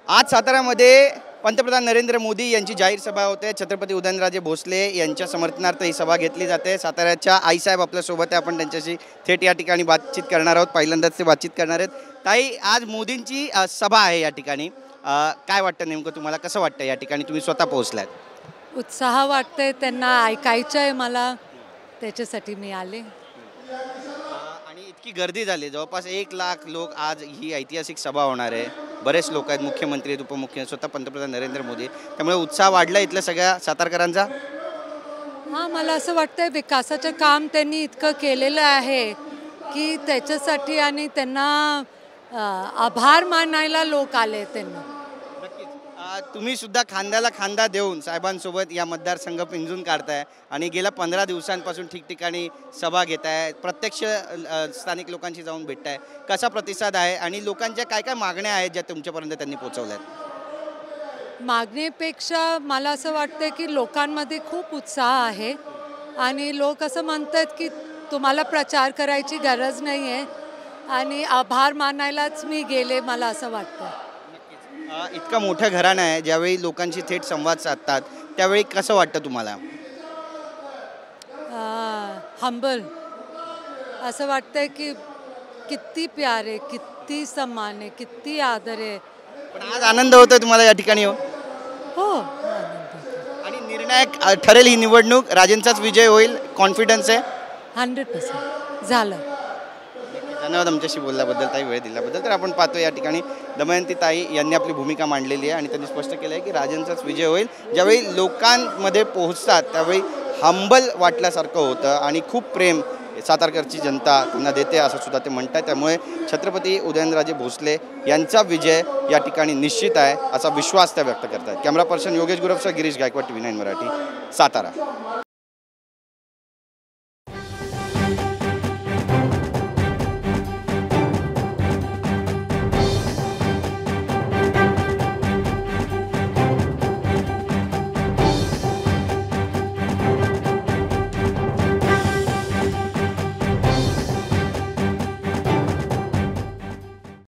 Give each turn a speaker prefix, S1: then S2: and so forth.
S1: आज साताऱ्यामध्ये पंतप्रधान नरेंद्र मोदी यांची जाहीर सभा होते। छत्रपती उदयनराजे भोसले यांच्या समर्थनार्थ ही सभा घेतली जाते। साताऱ्याच्या आईसाहेब आपल्यासोबत आहे, आपण त्यांच्याशी थेट या ठिकाणी बातचीत करणार आहोत। पहिल्यांदाच ते बातचीत करणार आहेत। ताई, आज मोदींची सभा आहे या ठिकाणी, काय वाटतं नेमकं तुम्हाला, कसं वाटतं या ठिकाणी तुम्ही स्वतः पोहोचलात?
S2: उत्साह वाटतंय, त्यांना ऐकायचं आहे मला, त्याच्यासाठी मी आले।
S1: आणि इतकी गर्दी झाली, जवळपास 1 लाख लोक, आज ही ऐतिहासिक सभा होणार आहे। बरेच लोक आहेत, मुख्यमंत्री आहेत, उपमुख्यमंत्री, स्वतः पंतप्रधान नरेंद्र मोदी, त्यामुळे उत्साह वाढला इथल्या सगळ्या सातारकरांचा।
S2: हां, मला असं वाटतंय विकासाचं काम त्यांनी इतकं केलेलं आहे की त्याच्यासाठी आणि त्यांना आभार मानायला लोक आले त्यांना।
S1: तुम्ही सुद्धा खांद्याला खांदा देऊन साहेबांसोबत या मतदारसंघ पिंजून काढताय आणि गेल्या 15 दिवसांपासून ठिकठिकाणी सभा घेताय, प्रत्यक्ष स्थानिक लोकांशी जाऊन भेटताय, कसा प्रतिसाद आहे आणि लोकांच्या काय काय मागण्या आहेत ज्या तुमच्यापर्यंत त्यांनी पोहोचवल्यात?
S2: मागणीपेक्षा मला असं वाटतं की लोकांमध्ये खूप उत्साह आहे आणि लोक असं म्हणतात की तुम्हाला प्रचार करायची गरज नाही आहे आणि आभार मानायलाच मी गेले, मला असं वाटतं।
S1: इतका मोठं घराणं आहे, ज्यावेळी लोकांशी थेट संवाद साधतात त्यावेळी कसं वाटतं तुम्हाला?
S2: हंबल असं वाटतंय की किती प्यार आहे, किती सम्मान आहे, किती आदर आहे।
S1: पण आज आनंद होतोय तुम्हाला या ठिकाणी?
S2: हो,
S1: आणि निर्णायक ठरेल ही निवडणूक, राजेंचाच विजय होईल, कॉन्फिडन्स आहे?
S2: 100% झालं।
S1: धन्यवाद आमच्याशी बोलल्याबद्दल, ताई, वेळ दिल्याबद्दल। तर आपण पाहतो या ठिकाणी दमयंती ताई यांनी आपली भूमिका मांडलेली आहे आणि त्यांनी स्पष्ट केलं आहे की राजांचाच विजय होईल। ज्यावेळी लोकांमध्ये पोहोचतात त्यावेळी हंबल वाटल्यासारखं होतं आणि खूप प्रेम सातारकरची जनता त्यांना देते असं सुद्धा ते म्हणतात। त्यामुळे छत्रपती उदयनराजे भोसले यांचा विजय या ठिकाणी निश्चित आहे असा विश्वास त्या व्यक्त करतात। कॅमेरा पर्सन योगेश गुरवसह गिरीश गायकवाड, TV9 मराठी, सातारा।